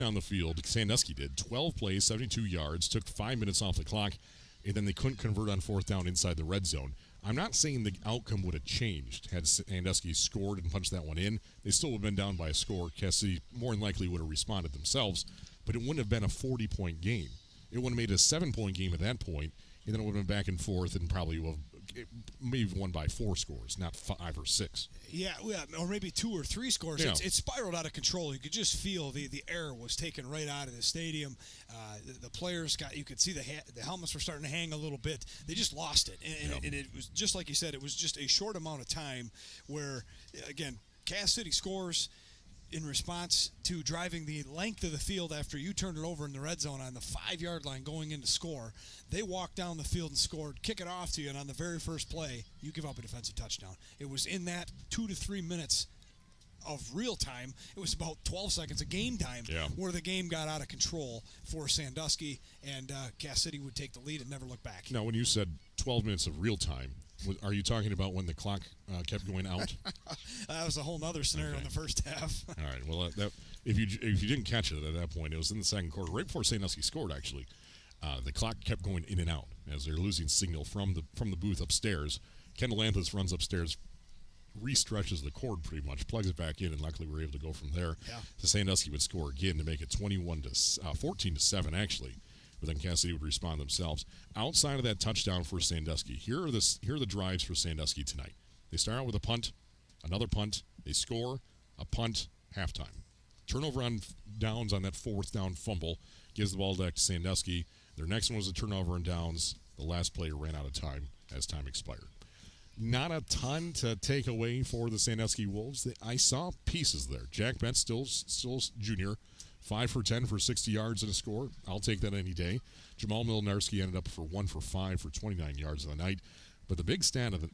on the field. Sandusky did 12 plays, 72 yards, took 5 minutes off the clock, and then they couldn't convert on fourth down inside the red zone. I'm not saying the outcome would have changed had Sandusky scored and punched that one in. They still would have been down by a score. Cass City more than likely would have responded themselves, but it wouldn't have been a 40-point game. It would have made a 7-point game at that point, and then it would have been back and forth and probably would have maybe won by 4 scores, not 5 or 6. Yeah, or maybe 2 or 3 scores. Yeah. It spiraled out of control. You could just feel the air was taken right out of the stadium. The players you could see the helmets were starting to hang a little bit. They just lost it. And it was just like you said, it was just a short amount of time where, again, Cass City scores in response to driving the length of the field after you turned it over in the red zone on the 5-yard line going in to score. They walked down the field and scored, kick it off to you, and on the very first play, you give up a defensive touchdown. It was in that 2 to 3 minutes of real time. It was about 12 seconds of game time where the game got out of control for Sandusky, and Cass City would take the lead and never look back. Now, when you said 12 minutes of real time, are you talking about when the clock kept going out? That was a whole other scenario in the first half. All right. Well, if you didn't catch it at that point, it was in the second quarter, right before Sandusky scored. Actually, the clock kept going in and out as they're losing signal from the booth upstairs. Kendall Lanthus runs upstairs, restretches the cord pretty much, plugs it back in, and luckily we were able to go from there. Yeah. So Sandusky would score again to make it 14-7 actually. But then Cass City would respond themselves. Outside of that touchdown for Sandusky, here are the drives for Sandusky tonight. They start out with a punt, another punt, they score, a punt, halftime. Turnover on downs on that fourth down fumble gives the ball back to Sandusky. Their next one was a turnover on downs. The last player ran out of time as time expired. Not a ton to take away for the Sandusky Wolves. I saw pieces there. Jack Betts, still junior, 5 for 10 for 60 yards and a score. I'll take that any day. Jamal Milnarski ended up for 1 for 5 for 29 yards in the night. But the big stat of it,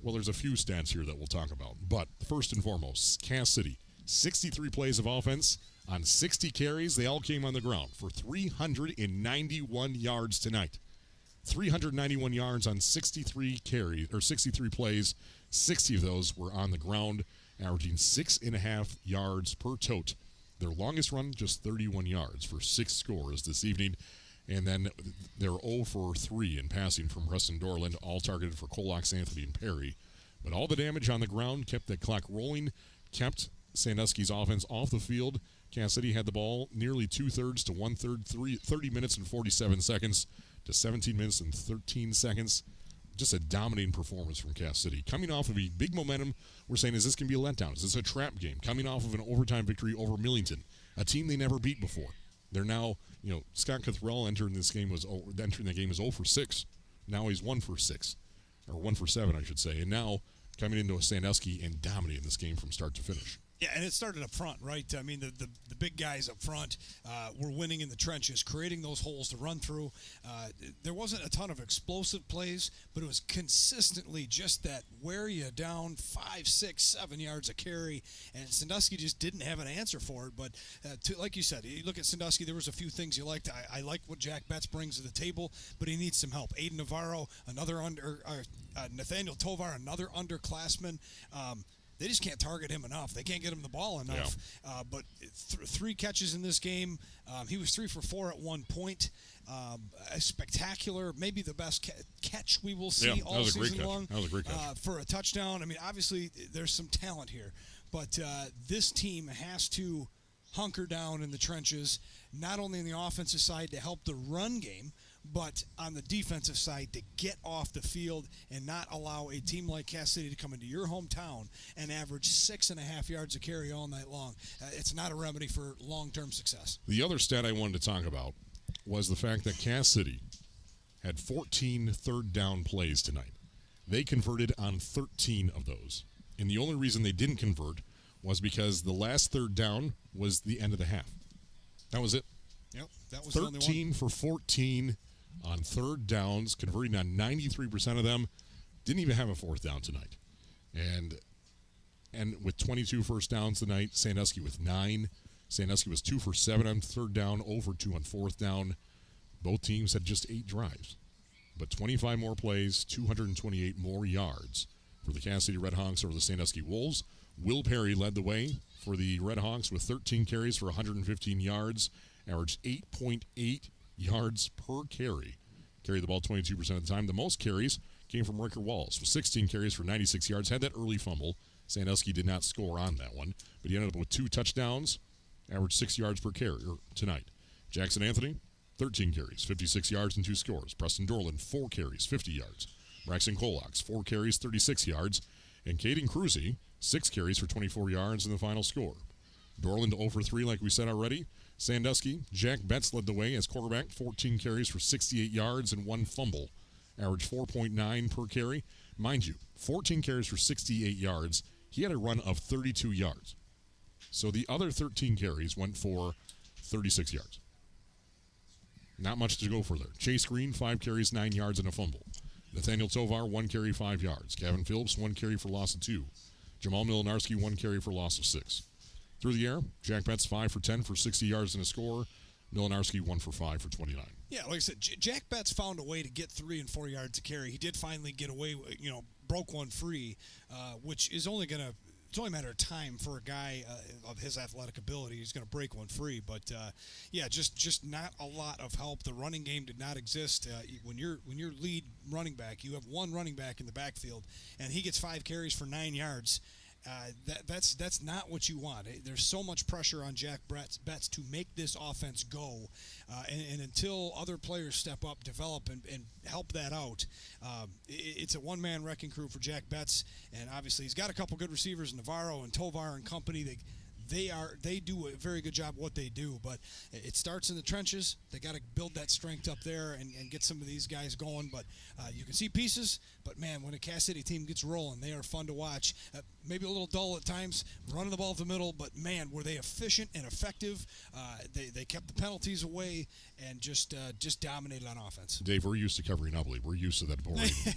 well, there's a few stats here that we'll talk about. But first and foremost, Cass City, 63 plays of offense on 60 carries. They all came on the ground for 391 yards tonight. 391 yards on 63 carries or 63 plays. 60 of those were on the ground, averaging 6.5 yards per tote. Their longest run, just 31 yards for 6 scores this evening. And then they're 0 for 3 in passing from Rustin Dorland, all targeted for Colox, Anthony, and Perry. But all the damage on the ground kept the clock rolling, kept Sandusky's offense off the field. Cass City had the ball nearly 2/3 to 1/3, 30 minutes and 47 seconds to 17 minutes and 13 seconds. Just a dominating performance from Cass City. Coming off of a big momentum, we're saying, is this going to be a letdown? Is this a trap game? Coming off of an overtime victory over Millington, a team they never beat before. They're now, Scott Cothrell entering the game is 0 for 6. Now he's 1 for 6, or 1 for 7, I should say. And now coming into a Sandusky and dominating this game from start to finish. Yeah, and it started up front, right? I mean, the big guys up front were winning in the trenches, creating those holes to run through. There wasn't a ton of explosive plays, but it was consistently just that wear you down 5, 6, 7 yards a carry, and Sandusky just didn't have an answer for it. But like you said, you look at Sandusky, there was a few things you liked. I like what Jack Betts brings to the table, but he needs some help. Aiden Navarro, Nathaniel Tovar, another underclassman. They just can't target him enough. They can't get him the ball enough. Yeah. But 3 catches in this game. He was 3 for 4 at one point. A spectacular, maybe the best catch we will see all season long. That was a great catch. For a touchdown. I mean, obviously, there's some talent here. But this team has to hunker down in the trenches, not only on the offensive side to help the run game, but on the defensive side to get off the field and not allow a team like Cass City to come into your hometown and average 6.5 yards a carry all night long. It's not a remedy for long-term success. The other stat I wanted to talk about was the fact that Cass City had 14 third down plays tonight. They converted on 13 of those. And the only reason they didn't convert was because the last third down was the end of the half. That was it. Yep, that was 13 for 14 on third downs, converting on 93% of them. Didn't even have a fourth down tonight. And with 22 first downs tonight, Sandusky with 9. Sandusky was 2 for 7 on third down, 0 for 2 on fourth down. Both teams had just 8 drives. But 25 more plays, 228 more yards for the Cass City Redhawks over the Sandusky Wolves. Will Perry led the way, for the Red Hawks with 13 carries for 115 yards, averaged 8.8 yards per carry. Carried the ball 22% of the time. The most carries came from Ricker Walls with 16 carries for 96 yards. Had that early fumble. Sandusky did not score on that one, but he ended up with 2 touchdowns, averaged 6 yards per carry tonight. Jackson Anthony, 13 carries, 56 yards, and 2 scores. Preston Dorland, 4 carries, 50 yards. Braxton Colax, 4 carries, 36 yards. And Caden Cruzy, 6 carries for 24 yards in the final score. Dorland 0 for 3, like we said already. Sandusky, Jack Betts led the way as quarterback, 14 carries for 68 yards and 1 fumble. Average 4.9 per carry. Mind you, 14 carries for 68 yards. He had a run of 32 yards. So the other 13 carries went for 36 yards. Not much to go for there. Chase Green, 5 carries, 9 yards, and a fumble. Nathaniel Tovar, 1 carry, 5 yards. Gavin Phillips, 1 carry for loss of 2. Jamal Milinarski, 1 carry for loss of 6. Through the air, Jack Betts 5 for 10 for 60 yards and a score. Milinarski 1 for 5 for 29. Yeah, like I said, Jack Betts found a way to get 3 and 4 yards a carry. He did finally get away, broke one free, which is only going to. It's only a matter of time for a guy of his athletic ability. He's going to break one free, but just not a lot of help. The running game did not exist. When you're lead running back, you have one running back in the backfield, and he gets 5 carries for 9 yards. That's not what you want. There's so much pressure on Jack Betts to make this offense go, and until other players step up, develop, and help that out, it's a one-man wrecking crew for Jack Betts. And obviously, he's got a couple good receivers, Navarro and Tovar and company. They do a very good job of what they do, but it starts in the trenches. They got to build that strength up there and get some of these guys going. But you can see pieces. But man, when a Cass City team gets rolling, they are fun to watch. Maybe a little dull at times, running the ball up the middle, but man, were they efficient and effective. They kept the penalties away and just dominated on offense. Dave, we're used to covering Ubley. We're used to that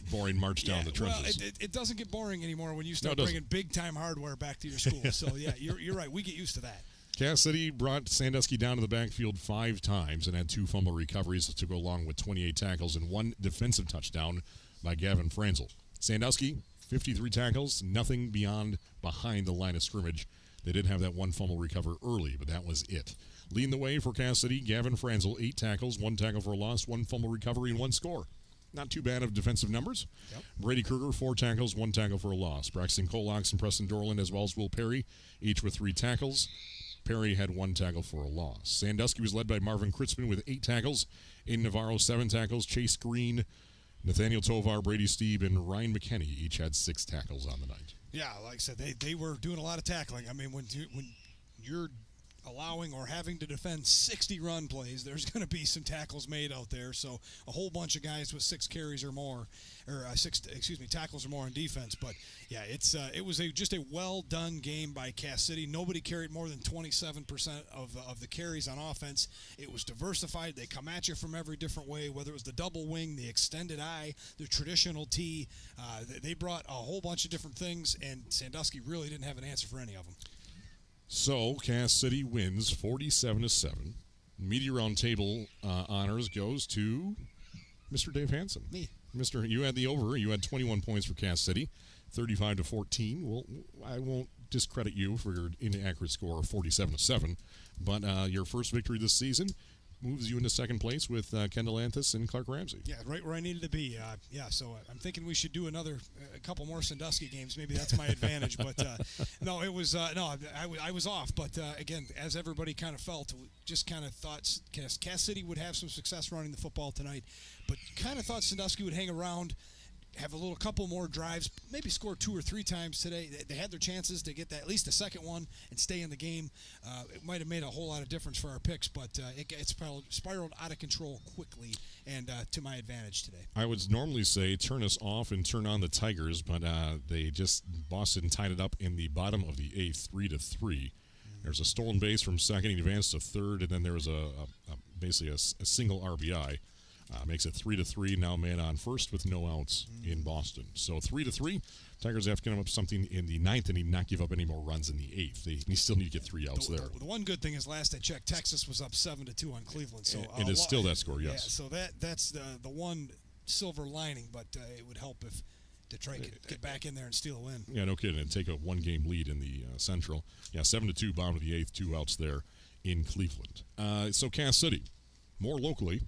boring march down the trenches. Well, it doesn't get boring anymore when you start bringing big-time hardware back to your school. So, yeah, you're right. We get used to that. Cass City brought Sandusky down to the backfield 5 times and had 2 fumble recoveries to go along with 28 tackles and 1 defensive touchdown by Gavin Franzel. Sandusky, 53 tackles, nothing behind the line of scrimmage. They did have that 1 fumble recover early, but that was it. Leading the way for Cass City, Gavin Franzel, 8 tackles, 1 tackle for a loss, 1 fumble recovery, and 1 score. Not too bad of defensive numbers. Yep. Brady Kruger, 4 tackles, 1 tackle for a loss. Braxton Colax and Preston Dorland, as well as Will Perry, each with 3 tackles. Perry had 1 tackle for a loss. Sandusky was led by Marvin Kritzman with 8 tackles. Aiden Navarro, 7 tackles. Chase Green, Nathaniel Tovar, Brady Steeb, and Ryan McKenney each had 6 tackles on the night. Yeah, like I said, they were doing a lot of tackling. I mean, when you're allowing or having to defend 60 run plays, there's going to be some tackles made out there. So a whole bunch of guys with 6 carries or more, or tackles or more on defense. But yeah, it was just a well done game by Cass City. Nobody carried more than 27% of the carries on offense. It was diversified. They come at you from every different way, whether it was the double wing, the extended I, the traditional T. They brought a whole bunch of different things, and Sandusky really didn't have an answer for any of them. So, Cass City wins 47-7. Media Round Table honors goes to Mr. Dave Hansen. Me. You had the over. You had 21 points for Cass City, 35-14. Well, I won't discredit you for your inaccurate score of 47-7, but your first victory this season moves you into second place with Kendall Anthus and Clark Ramsey. Yeah, right where I needed to be. So I'm thinking we should do a couple more Sandusky games. Maybe that's my advantage. But no, it was I was off. But again, as everybody kind of felt, just kind of thought Cass City would have some success running the football tonight, but kind of thought Sandusky would hang around, have a couple more drives, maybe score 2 or 3 times today. They had their chances to get at least the second one and stay in the game. It might have made a whole lot of difference for our picks, but it's spiraled out of control quickly and to my advantage today. I would normally say turn us off and turn on the Tigers, but Boston tied it up in the bottom of the 8th, 3-3. There's a stolen base from second, he advanced to third, and then there was basically a single RBI. Makes it 3-3. Now man on first with no outs in Boston. So 3-3. Tigers have to come up something in the 9th and not give up any more runs in the 8th. They still need to get 3 outs there. The one good thing is last I checked, Texas was up 7-2 on Cleveland. So it is still that score, yes. Yeah, so that's the one silver lining, but it would help if Detroit could get back in there and steal a win. Yeah, no kidding. And take a one-game lead in the Central. Yeah, 7-2, bottom of the eighth, 2 outs there in Cleveland. So Cass City, more locally,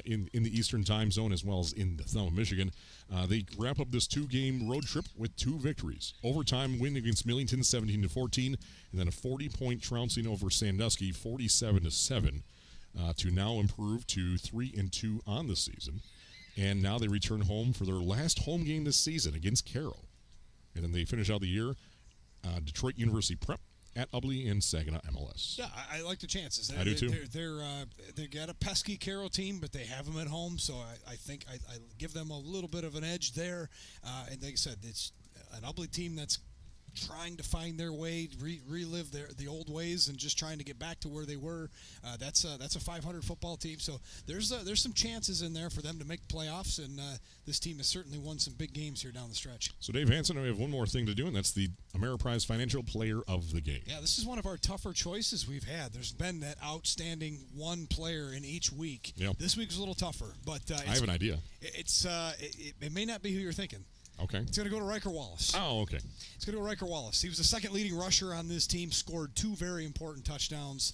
in the Eastern time zone as well as in the thumb of Michigan. They wrap up this 2-game road trip with 2 victories. Overtime win against Millington, 17-14, and then a 40-point trouncing over Sandusky, 47-7, to now improve to 3-2 on the season. And now they return home for their last home game this season against Carroll. And then they finish out the year, Detroit University Prep at Ubley in Saginaw MLS. Yeah, I like the chances. I do too. They got a pesky Carroll team, but they have them at home, so I think I give them a little bit of an edge there. And like I said, it's an Ubley team that's trying to find their way, relive the old ways, and just trying to get back to where they were. That's a 500 football team, so there's some chances in there for them to make playoffs, and this team has certainly won some big games here down the stretch. So Dave Hansen, we have one more thing to do, and that's the Ameriprise Financial Player of the Game. Yeah, this is one of our tougher choices we've had. There's been that outstanding one player in each week. Yep. This week was a little tougher, but I have an idea. It may not be who you're thinking. Okay. It's going to go to Riker Wallace. Oh, okay. It's going to go to Riker Wallace. He was the second leading rusher on this team, scored 2 very important touchdowns.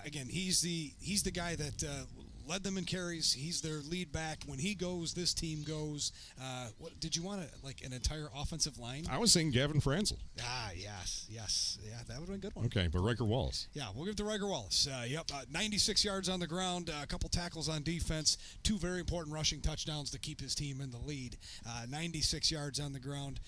Again, he's the guy that led them in carries. He's their lead back. When he goes, this team goes. What did you want an entire offensive line? I was saying Gavin Franzel. Yes. Yeah, that would have been a good one. Okay, but Riker Wallace. Yeah, we'll give it to Riker Wallace. 96 yards on the ground, a couple tackles on defense, 2 very important rushing touchdowns to keep his team in the lead. 96 yards on the ground,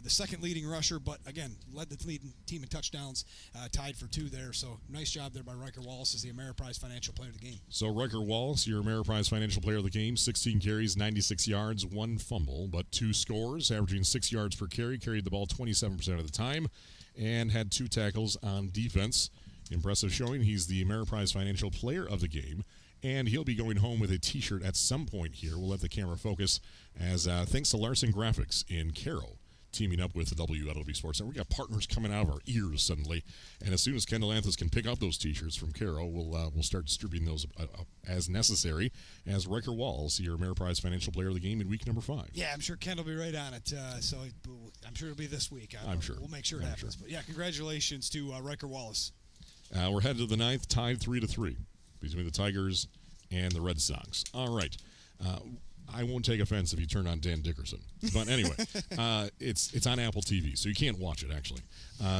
the second leading rusher, but again, led the leading team in touchdowns, tied for 2 there. So nice job there by Riker Wallace as the Ameriprise Financial Player of the Game. So Riker Wallace, your Ameriprise Financial Player of the Game, 16 carries, 96 yards, 1 fumble, but 2 scores, averaging 6 yards per carry, carried the ball 27% of the time, and had 2 tackles on defense. Impressive showing. He's the Ameriprise Financial Player of the Game, and he'll be going home with a T-shirt at some point here. We'll let the camera focus as thanks to Larson Graphics in Carroll, teaming up with the WLEW Sports Center. We got partners coming out of our ears suddenly, and as soon as Kendall Anthus can pick up those T-shirts from Carroll, we'll start distributing those as necessary. As Riker Wallace, your Ameriprise Financial Player of the Game in week number 5. Yeah, I'm sure Ken will be right on it. So I'm sure it'll be this week. I'm sure we'll make sure it happens. But yeah, congratulations to Riker Wallace. We're headed to the 9th, tied 3-3 between the Tigers and the Red Sox. All right. I won't take offense if you turn on Dan Dickerson. But anyway, it's on Apple TV, so you can't watch it, actually.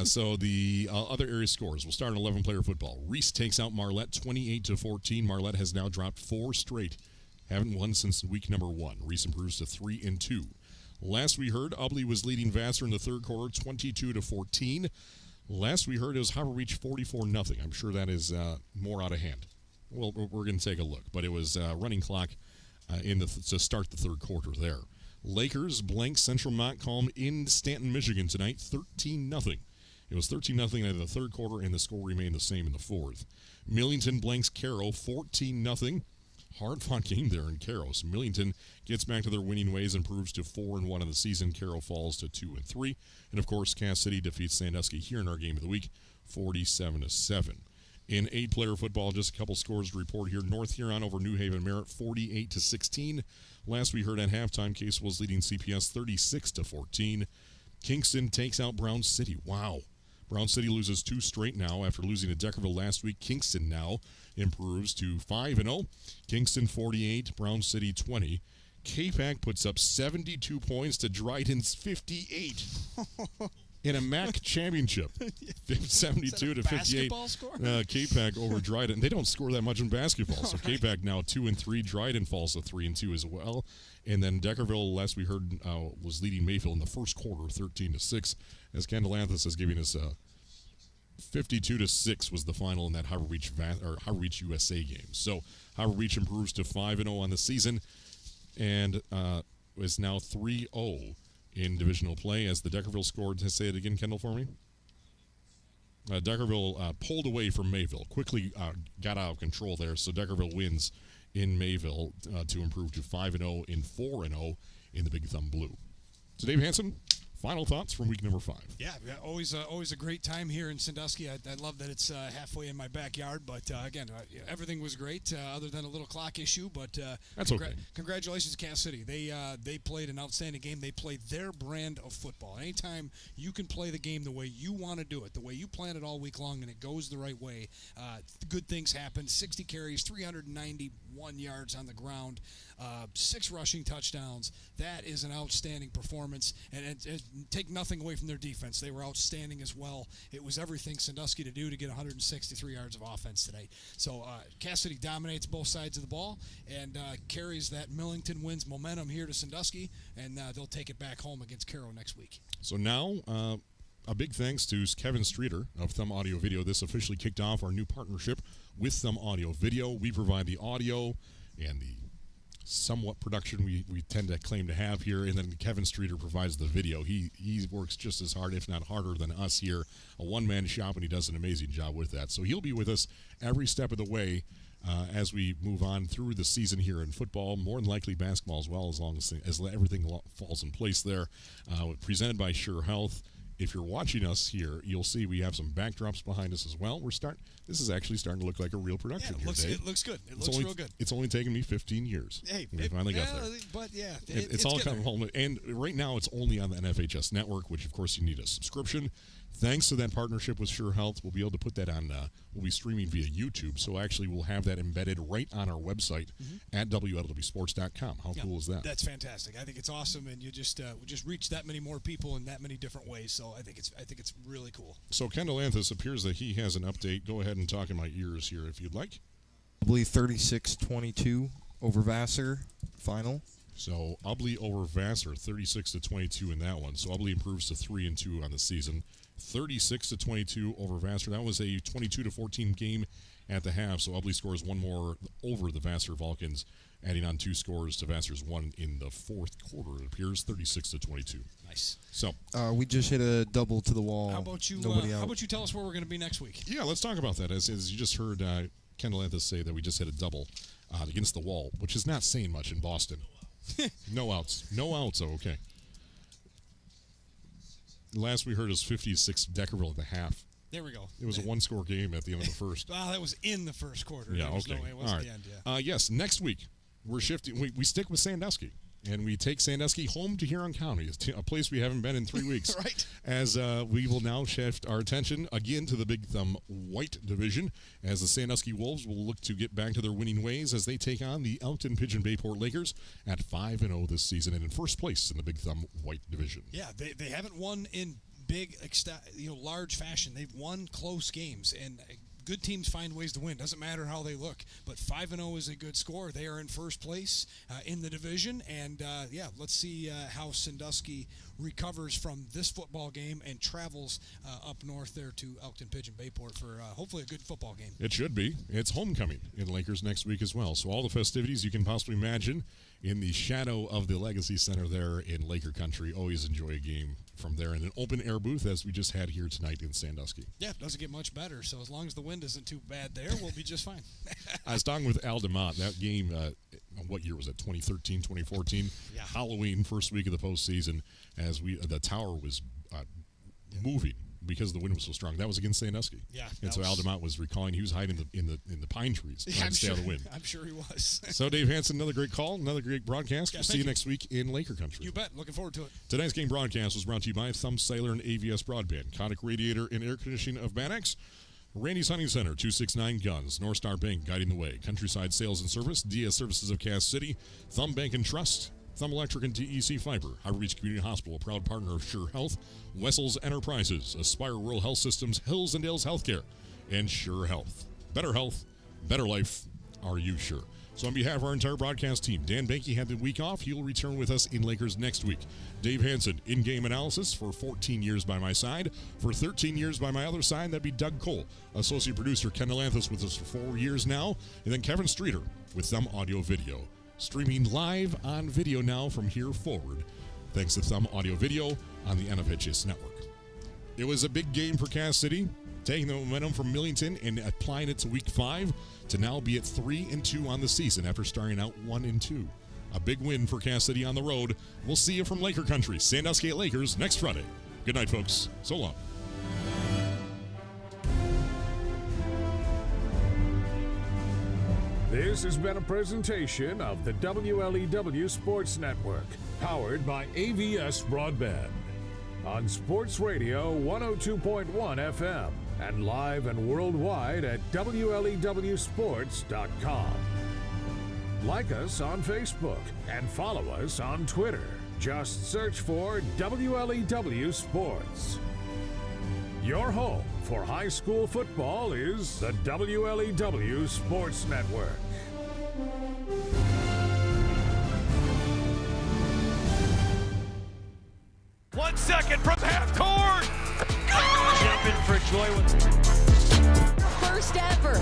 So the other area scores. We'll start in 11-player football. Reese takes out Marlette 28-14. Marlette has now dropped 4 straight. Haven't won since week number 1. Reese improves to 3-2. Last we heard, Ubley was leading Vassar in the third quarter, 22-14. Last we heard, it was Harbor Beach 44-0. I'm sure that is more out of hand. Well, we're going to take a look. But it was running clock to start the third quarter there. Lakers blank Central Montcalm in Stanton, Michigan tonight, 13-0. It was 13-0 in the third quarter, and the score remained the same in the fourth. Millington blanks Carroll, 14-0. Hard-fought game there in Carroll. So Millington gets back to their winning ways and improves to 4-1 in the season. Carroll falls to 2-3. And, of course, Cass City defeats Sandusky here in our game of the week, 47-7. In 8-player football, just a couple scores to report here. North Huron over New Haven Merritt, 48-16. Last we heard at halftime, Case was leading CPS 36-14. Kingston takes out Brown City. Wow. Brown City loses 2 straight now after losing to Deckerville last week. Kingston now improves to 5-0. Kingston 48, Brown City 20. K-Pac puts up 72 points to Dryden's 58 in a MAC championship. 72-58. Basketball score? K-Pac over Dryden. They don't score that much in basketball. So right. K-Pac now 2-3. Dryden falls to 3-2 as well. And then Deckerville, last we heard, was leading Mayfield in the first quarter, 13-6. As Kendall Anthus is giving us 52-6 was the final in that Harbor Beach USA game. So Harbor Beach improves to 5-0 on the season, and is now 3-0 in divisional play. As the Deckerville scored, say it again, Kendall, for me. Deckerville pulled away from Mayville, quickly got out of control there. So Deckerville wins in Mayville to improve to 5-0 in 4-0 in the Big Thumb Blue. So Dave Hansen, final thoughts from week number 5. Yeah, always a great time here in Sandusky. I love that it's halfway in my backyard, but again, everything was great other than a little clock issue. But that's okay. Congratulations to Cass City. They played an outstanding game. They played their brand of football. Anytime you can play the game the way you want to do it, the way you plan it all week long, and it goes the right way, good things happen. 60 carries, 391 yards on the ground, 6 rushing touchdowns. That is an outstanding performance, and take nothing away from their defense. They were outstanding as well. It was everything Sandusky to do to get 163 yards of offense tonight. So Cass City dominates both sides of the ball and carries that Millington wins momentum here to Sandusky, and they'll take it back home against Caro next week. So now a big thanks to Kevin Streeter of Thumb Audio Video. This officially kicked off our new partnership with Thumb Audio Video. We provide the audio and the somewhat production we tend to claim to have here, and then Kevin Streeter provides the video. He works just as hard, if not harder, than us here. A one-man shop, and he does an amazing job with that. So he'll be with us every step of the way as we move on through the season here in football, more than likely basketball as well, as long as everything falls in place there. Presented by Sure Health. If you're watching us here, you'll see we have some backdrops behind us as well. This is actually starting to look like a real production here, Dave. It looks good. It looks real good. It's only taken me 15 years. Hey, we finally got there. But yeah, it's all coming home. And right now, it's only on the NFHS network, which of course you need a subscription. Thanks to that partnership with Sure Health, we'll be able to put that on. We'll be streaming via YouTube, so actually we'll have that embedded right on our website at WLEWsports.com. How cool is that? That's fantastic. I think it's awesome, and you just reach that many more people in that many different ways. So I think it's really cool. So Kendall Anthus appears that he has an update. Go ahead and talk in my ears here if you'd like. Probably 36-22 over Vassar final. So Ubley over Vassar, 36-22 in that one. So Ubley improves to 3-2 on the season. 36-22 over Vassar. That was a 22-14 game at the half. So Ubley scores one more over the Vassar Vulcans, adding on 2 scores to Vassar's 1 in the fourth quarter. It appears 36-22. Nice. So we just hit a double to the wall. How about you? How about you tell us where we're going to be next week? Yeah, let's talk about that. As you just heard Kendall Anthus say that we just hit a double against the wall, which is not saying much in Boston. No outs. No outs, okay. Last we heard is 56 Deckerville at the half. There we go. It was a one-score game at the end of the first. Well, that was in the first quarter. Yeah, okay. No way it was all right. the end, yeah. Yes, next week we're shifting. We stick with Sandusky, and we take Sandusky home to Huron County, a place we haven't been in 3 weeks. Right. As we will now shift our attention again to the Big Thumb White Division, as the Sandusky Wolves will look to get back to their winning ways as they take on the Elkton Pigeon Bayport Lakers at 5-0 this season and in first place in the Big Thumb White Division. Yeah, they haven't won in big, large fashion. They've won close games, and good teams find ways to win. Doesn't matter how they look. But 5-0 is a good score. They are in first place in the division. And, let's see how Sandusky recovers from this football game and travels up north there to Elkton Pigeon Bayport for hopefully a good football game. It should be. It's homecoming in Lakers next week as well. So all the festivities you can possibly imagine in the shadow of the Legacy Center there in Laker Country. Always enjoy a game from there in an open-air booth as we just had here tonight in Sandusky. Yeah, it doesn't get much better. So as long as the wind isn't too bad there, we'll be just fine. I was talking with Al DeMott. That game, what year was it, 2013, 2014? Yeah. Halloween, first week of the postseason, as the tower was moving because the wind was so strong. That was against Sandusky. Yeah. And so Al DeMott was recalling he was hiding in the pine trees trying to stay out of the wind. I'm sure he was. So Dave Hansen, another great call, another great broadcast. Yeah, We'll see you thank you. next week in Laker Country. You bet. Looking forward to it. Tonight's game broadcast was brought to you by Thumb Sailor and AVS Broadband, Konica Radiator and Air Conditioning of Bannax, Randy's Hunting Center, 269 Guns, North Star Bank guiding the way, Countryside Sales and Service, DS Services of Cass City, Thumb Bank and Trust, Thumb Electric and TEC Fiber, Harbor Beach Community Hospital, a proud partner of Sure Health, Wessel's Enterprises, Aspire Rural Health Systems, Hills and Dales Healthcare, and Sure Health. Better health, better life. Are you sure? So on behalf of our entire broadcast team, Dan Banky had the week off. He will return with us in Lakers next week. Dave Hansen, in-game analysis for 14 years by my side. For 13 years by my other side, that'd be Doug Cole. Associate producer Kendall Anthus with us for 4 years now. And then Kevin Streeter with Thumb Audio Video. Streaming live on video now from here forward, thanks to Thumb Audio Video on the NFHS network. It was a big game for Cass City, taking the momentum from Millington and applying it to Week 5 to now be at 3-2 on the season after starting out 1-2. A big win for Cass City on the road. We'll see you from Laker Country, Sandusky at Lakers, next Friday. Good night, folks. So long. This has been a presentation of the WLEW Sports Network, powered by AVS Broadband. On Sports Radio 102.1 FM and live and worldwide at WLEWsports.com. Like us on Facebook and follow us on Twitter. Just search for WLEW Sports. Your home for high school football is the WLEW Sports Network. One second from half court. Jumping for joy. First ever.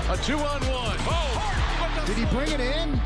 A 2-on-1. Oh! Did he bring it in?